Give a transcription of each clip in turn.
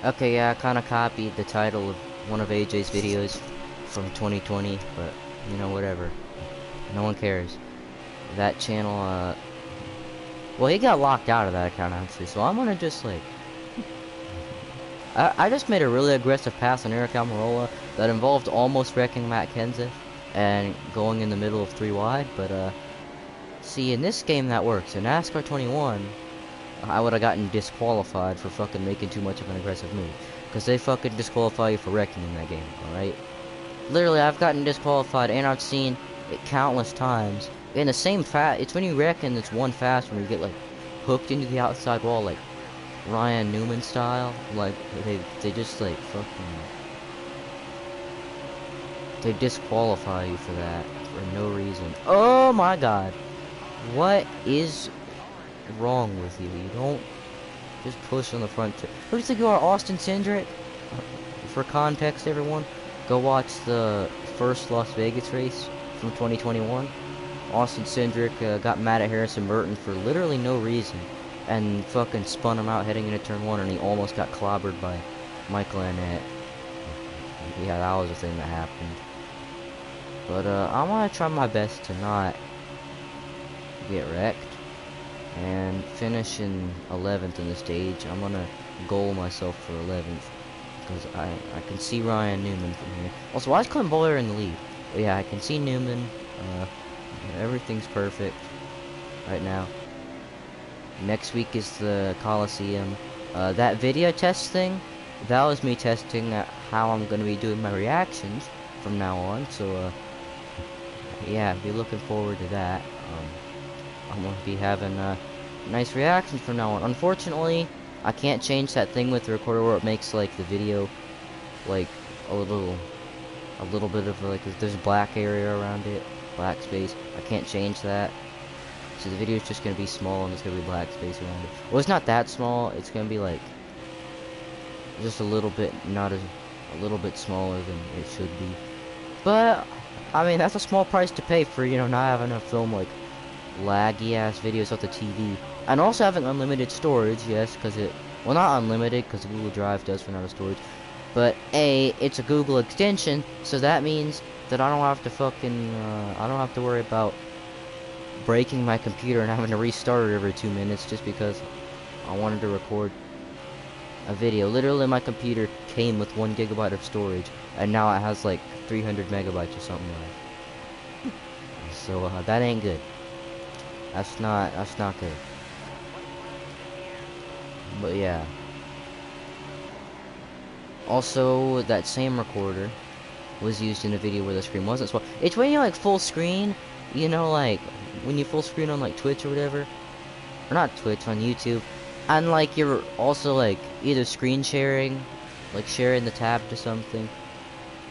Okay, yeah, I kind of copied the title of one of AJ's videos from 2020, but, you know, whatever. No one cares. That channel, well, he got locked out of that account, actually, so I'm gonna just, like... I just made a really aggressive pass on Eric Almirola that involved almost wrecking Matt Kenseth and going in the middle of 3 wide, but, see, in this game that works. In NASCAR 21, I would have gotten disqualified for fucking making too much of an aggressive move. Because they fucking disqualify you for wrecking in that game, alright? Literally, I've gotten disqualified and I've seen it countless times. In the same it's when you wreck and it's one fast when you get, like, hooked into the outside wall, like, Ryan Newman style. Like, they just, like, fucking... They disqualify you for that for no reason. Oh my god. What is wrong with you? You don't just push on the front. Who do you think you are, Austin Cindric? For context, everyone, go watch the first Las Vegas race from 2021. Austin Cindric got mad at Harrison Burton for literally no reason and fucking spun him out heading into turn 1, and he almost got clobbered by Michael Annett. Yeah, that was the thing that happened. But I'm gonna try my best to not get wrecked and finish in 11th in the stage. I'm gonna goal myself for 11th because I can see Ryan Newman from here. Also, why is Clint Bowyer in the lead? But yeah, I can see Newman. Everything's perfect right now. Next week is the Coliseum. That video test thing, that was me testing how I'm gonna be doing my reactions from now on. So yeah, be looking forward to that. I'm gonna be having nice reactions from now on. Unfortunately, I can't change that thing with the recorder where it makes like the video like a little bit of like there's a black area around it, black space. I can't change that, so the video is just gonna be small and there's gonna be black space around it. Well, it's not that small. It's gonna be like just a little bit, a little bit smaller than it should be. But I mean, that's a small price to pay for, you know, not having to film like laggy ass videos off the TV, and also having unlimited storage. Yes, because well, not unlimited because Google Drive does run out of storage, but it's a Google extension, so that means that I don't have to fucking I don't have to worry about breaking my computer and having to restart it every 2 minutes just because I wanted to record a video. Literally, my computer came with 1 gigabyte of storage, and now it has like 300 megabytes or something like that. So that ain't good. That's not good. But yeah. Also, that same recorder was used in a video where the screen wasn't small. It's when you like full screen, you know, like when you full screen on like Twitch or whatever, or not Twitch, on YouTube, and like you're also like either screen sharing, like sharing the tab to something.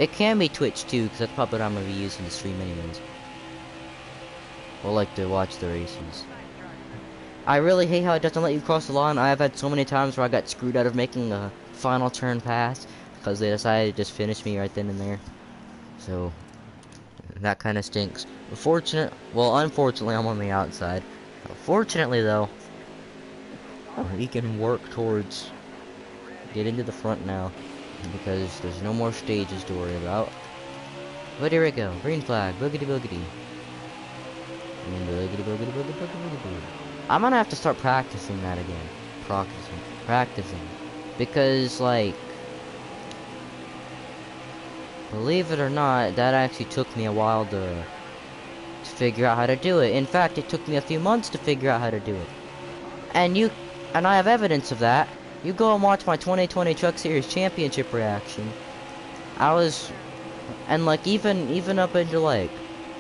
It can be Twitch too, because that's probably what I'm gonna be using to stream anyways. Or like to watch the races. I really hate how it doesn't let you cross the line. I have had so many times where I got screwed out of making a final turn pass because they decided to just finish me right then and there. So that kind of stinks. Unfortunately, I'm on the outside. Fortunately, though, we can work towards get into the front now because there's no more stages to worry about. But here we go. Green flag. Boogity boogity. I'm gonna have to start practicing that again. Practicing. Because, like, believe it or not, that actually took me a while to figure out how to do it. In fact, it took me a few months to figure out how to do it. And I have evidence of that. You go and watch my 2020 Truck Series Championship reaction. And like even up into like,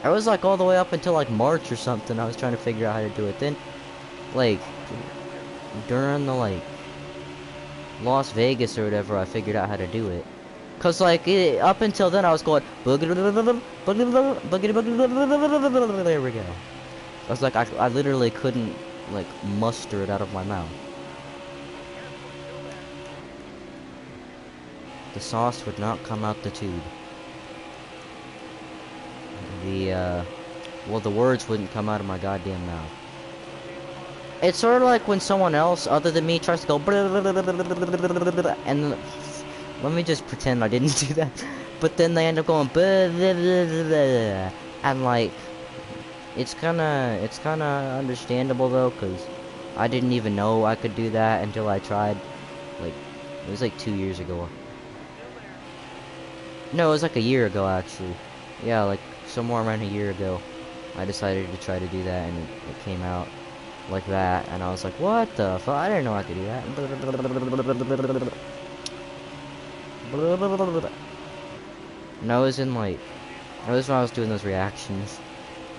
I was like all the way up until like March or something. I was trying to figure out how to do it. Then, like, during the like Las Vegas or whatever, I figured out how to do it. Cause like up until then I was going boogity boogity boogity boogity. There we go. I was like I literally couldn't like muster it out of my mouth. The sauce would not come out the tube. The words wouldn't come out of my goddamn mouth. It's sort of like when someone else other than me tries to go and let me just pretend I didn't do that. But then they end up going and like it's kinda understandable though, cause I didn't even know I could do that until I tried. Like it was like 2 years ago. No, it was like a year ago actually. Yeah, like somewhere around a year ago, I decided to try to do that, and it came out like that, and I was like, what the fuck? I didn't know I could do that. And I was in like, that was when I was doing those reactions.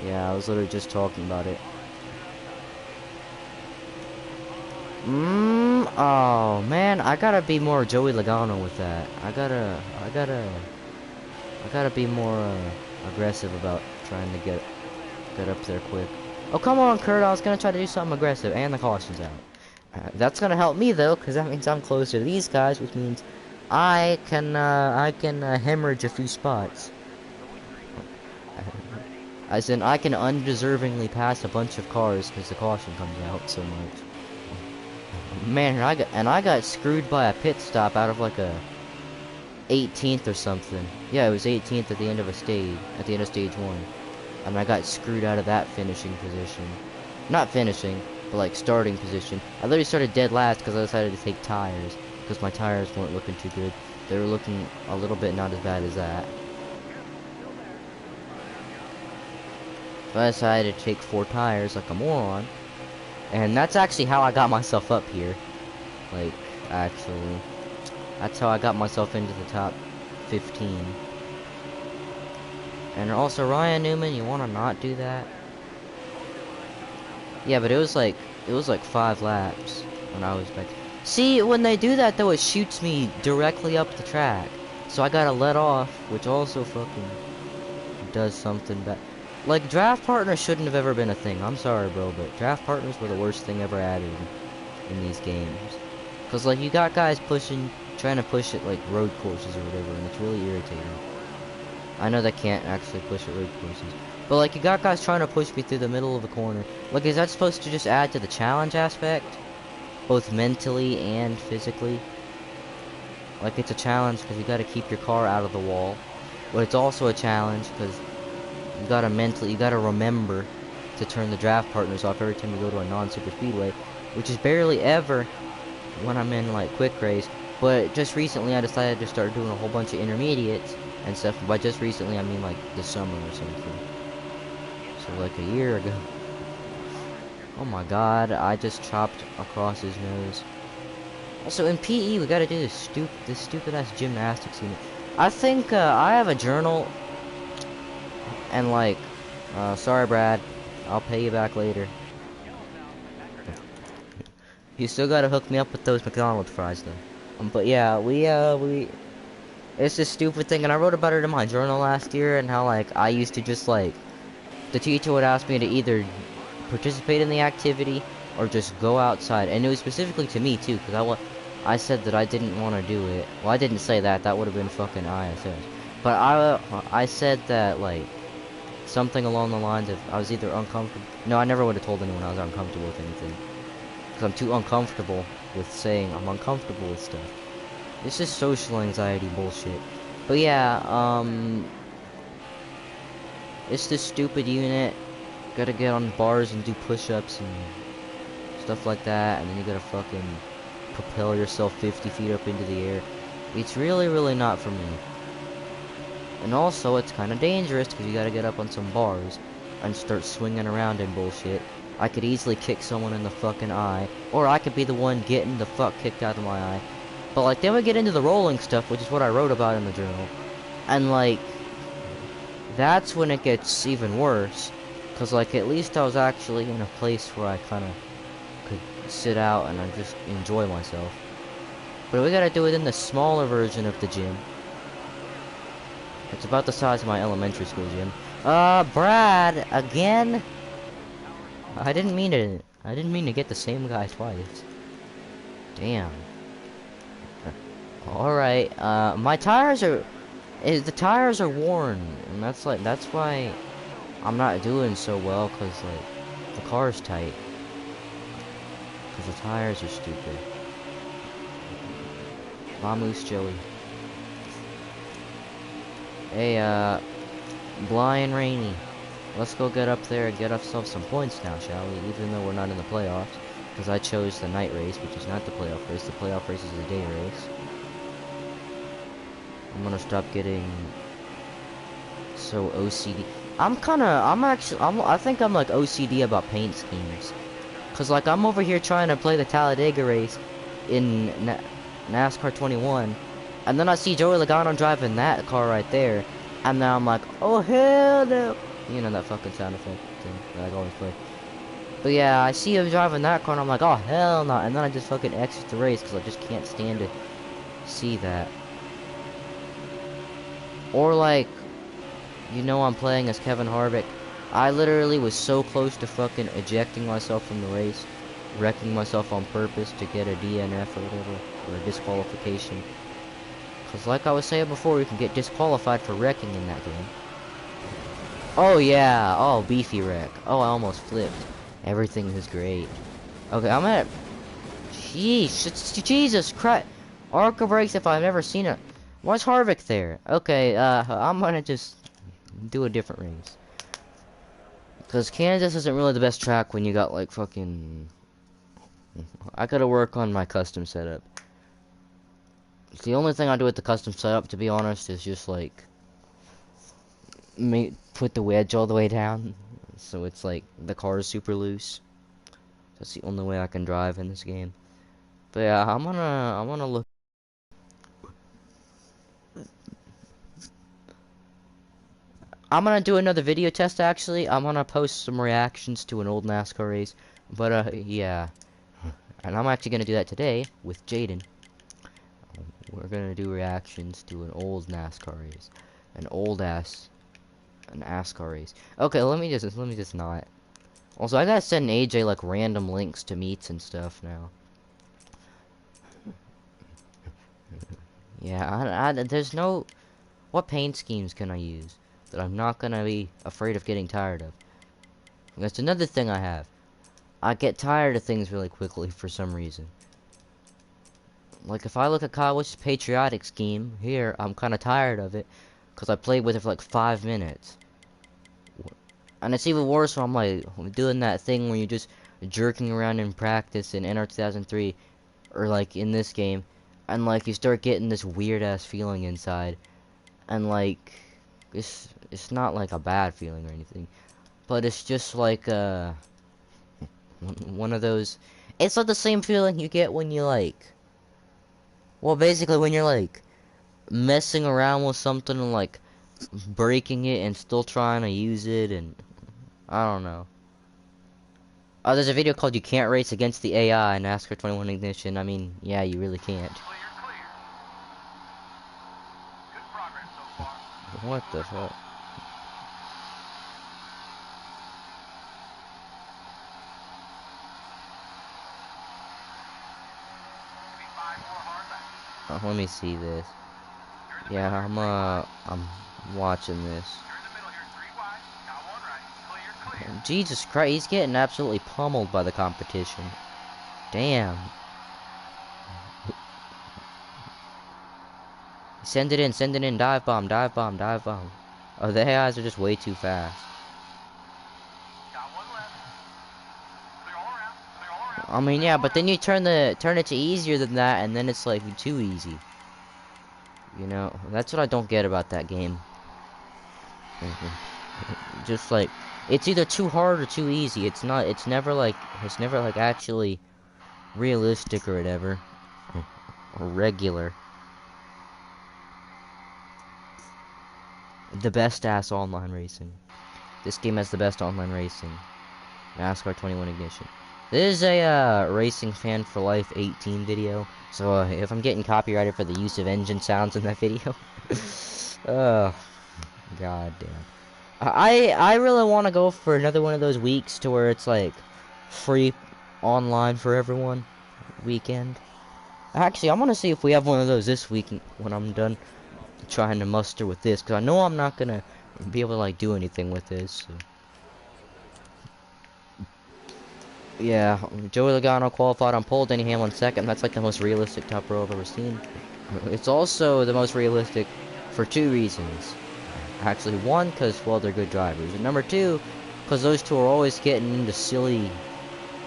Yeah, I was literally just talking about it. Oh man, I gotta be more Joey Logano with that. I gotta be more aggressive about trying to get up there quick. Oh come on, Kurt! I was gonna try to do something aggressive, and the caution's out. That's gonna help me though, cause that means I'm closer to these guys, which means I can hemorrhage a few spots. As in, I can undeservingly pass a bunch of cars because the caution comes out so much. Man, I got screwed by a pit stop out of like a 18th or something. Yeah, it was 18th at the end of stage 1. And I got screwed out of that finishing position. Not finishing, but like starting position. I literally started dead last because I decided to take tires. Because my tires weren't looking too good. They were looking a little bit not as bad as that. So I decided to take 4 tires like a moron. And that's actually how I got myself up here. Like, actually. That's how I got myself into the top 15. And also, Ryan Newman, you want to not do that? Yeah, but it was like 5 laps when I was back. See, when they do that though, it shoots me directly up the track. So I gotta let off, which also fucking does something bad. Like, draft partners shouldn't have ever been a thing. I'm sorry, bro, but draft partners were the worst thing ever added in these games. Cause like, you got guys trying to push it like road courses or whatever, and it's really irritating. I know they can't actually push at road courses. But like, you got guys trying to push me through the middle of the corner. Like, is that supposed to just add to the challenge aspect? Both mentally and physically? Like, it's a challenge because you gotta keep your car out of the wall. But it's also a challenge because you gotta remember to turn the draft partners off every time you go to a non-super speedway. Which is barely ever when I'm in, like, quick race. But just recently I decided to start doing a whole bunch of intermediates and stuff. By just recently I mean like the summer or something. So like a year ago. Oh my god, I just chopped across his nose. Also in PE we gotta do this stupid ass gymnastics unit. I think I have a journal and like sorry Brad, I'll pay you back later. You still gotta hook me up with those McDonald's fries though. But yeah, we it's this stupid thing, and I wrote about it in my journal last year, and how like I used to just like the teacher would ask me to either participate in the activity or just go outside, and it was specifically to me too, because I said that I didn't want to do it. Well, I didn't say that. That would have been fucking ISS. But I said that like something along the lines of I was either uncomfortable. No, I never would have told anyone I was uncomfortable with anything, because I'm too uncomfortable with saying I'm uncomfortable with stuff. It's just social anxiety bullshit. But yeah, it's this stupid unit. Gotta get on bars and do push-ups and stuff like that, and then you gotta fucking propel yourself 50 feet up into the air. It's really, really not for me. And also, it's kind of dangerous because you gotta get up on some bars and start swinging around and bullshit. I could easily kick someone in the fucking eye, or I could be the one getting the fuck kicked out of my eye. But like, then we get into the rolling stuff, which is what I wrote about in the journal. And like, that's when it gets even worse. Cause like, at least I was actually in a place where I kinda could sit out and I just enjoy myself. But we gotta do it in the smaller version of the gym. It's about the size of my elementary school gym. Brad, again? I didn't mean to get the same guy twice. Damn. Alright, my tires are... the tires are worn, and that's why I'm not doing so well, because, like, the car's tight. Because the tires are stupid. Vamos, Joey. Hey, Bly and Rainey. Let's go get up there and get ourselves some points now, shall we? Even though we're not in the playoffs. Because I chose the night race, which is not the playoff race. The playoff race is the day race. I'm gonna stop getting so OCD. I think I'm like OCD about paint schemes. Cause like I'm over here trying to play the Talladega race in NASCAR 21. And then I see Joey Logano driving that car right there. And then I'm like, oh hell no. You know that fucking sound effect thing that I always play. But yeah, I see him driving that car and I'm like, oh hell no. And then I just fucking exit the race because I just can't stand to see that. Or like, you know, I'm playing as Kevin Harvick. I literally was so close to fucking ejecting myself from the race, wrecking myself on purpose to get a DNF or whatever, or a disqualification. Cause like I was saying before, you can get disqualified for wrecking in that game. Oh yeah, oh beefy wreck. Oh, I almost flipped. Everything is great. Okay, I'm at. Jeez, Jesus Christ! Arca brakes if I've never seen it. Why's Harvick there? Okay, I'm gonna just do a different race. Cause Kansas isn't really the best track when you got like fucking. I gotta work on my custom setup. The only thing I do with the custom setup, to be honest, is just like put the wedge all the way down, so it's like the car is super loose. That's the only way I can drive in this game. But yeah, I'm gonna look. I'm gonna do another video test actually. I'm gonna post some reactions to an old NASCAR race. But yeah. And I'm actually gonna do that today with Jaden. We're gonna do reactions to an old NASCAR race. An NASCAR race. Okay, let me just not. Also, I gotta send AJ like random links to meets and stuff now. Yeah, there's no. What paint schemes can I use that I'm not gonna be afraid of getting tired of? That's another thing I have. I get tired of things really quickly for some reason. Like if I look at Kyle Busch's patriotic scheme here, I'm kind of tired of it because I played with it for like 5 minutes. And it's even worse when I'm like doing that thing where you're just jerking around in practice in NR 2003 or like in this game, and like you start getting this weird ass feeling inside, and like it's not like a bad feeling or anything, but it's just like one of those. It's like the same feeling you get when you like. Well, basically when you're like messing around with something and like breaking it and still trying to use it, and I don't know. There's a video called "You Can't Race Against the AI" in NASCAR 21 Ignition. I mean, yeah, you really can't. What the fuck? Let me see this. Yeah, I'm watching this. Jesus Christ, he's getting absolutely pummeled by the competition. Damn. Send it in, dive bomb, dive bomb, dive bomb. Oh, the AIs are just way too fast. I mean, yeah, but then you turn it to easier than that, and then it's like too easy. You know, that's what I don't get about that game. Just like, it's either too hard or too easy. It's never like actually realistic or whatever. Or regular. The best ass online racing. This game has the best online racing. NASCAR 21 Ignition. This is a Racing Fan for Life 18 video. So if I'm getting copyrighted for the use of engine sounds in that video. Oh, god damn. I really want to go for another one of those weeks to where it's like free online for everyone weekend. Actually, I want to see if we have one of those this week when I'm done trying to muster with this, because I know I'm not gonna be able to like do anything with this. So. Yeah, Joey Logano qualified on pole, Denny Hamlin second. That's like the most realistic top row I've ever seen. It's also the most realistic for two reasons. Actually, one, because, well, they're good drivers. And number two, because those two are always getting into silly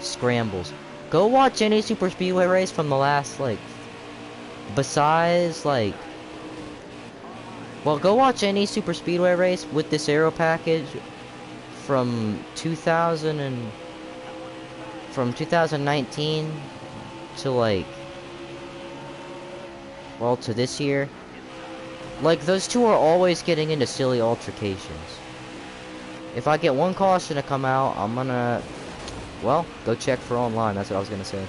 scrambles. Go watch any super speedway race from the last, like, besides, like, well, go watch any super speedway race with this aero package from 2019 to, like, well, to this year. Like, those two are always getting into silly altercations. If I get one caution to come out, I'm gonna, well, go check for online. That's what I was gonna say.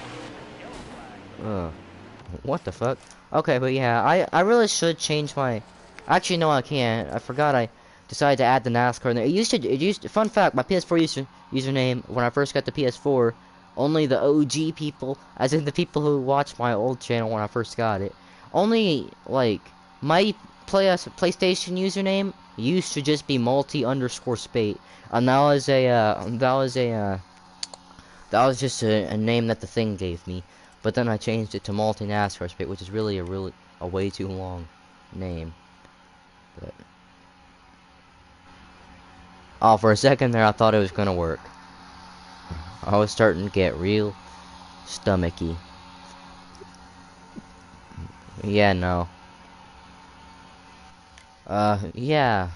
What the fuck? Okay, but yeah, I really should change my. Actually, no, I can't. I forgot I decided to add the NASCAR in there. Fun fact, my PS4 username when I first got the PS4, only the OG people, as in the people who watched my old channel when I first got it, only like my PlayStation username used to just be multi_spate, and that was just a name that the thing gave me. But then I changed it to multi NASCAR spate, which is really a way too long name. But oh, for a second there, I thought it was gonna work. I was starting to get real stomachy. Yeah, no. Yeah.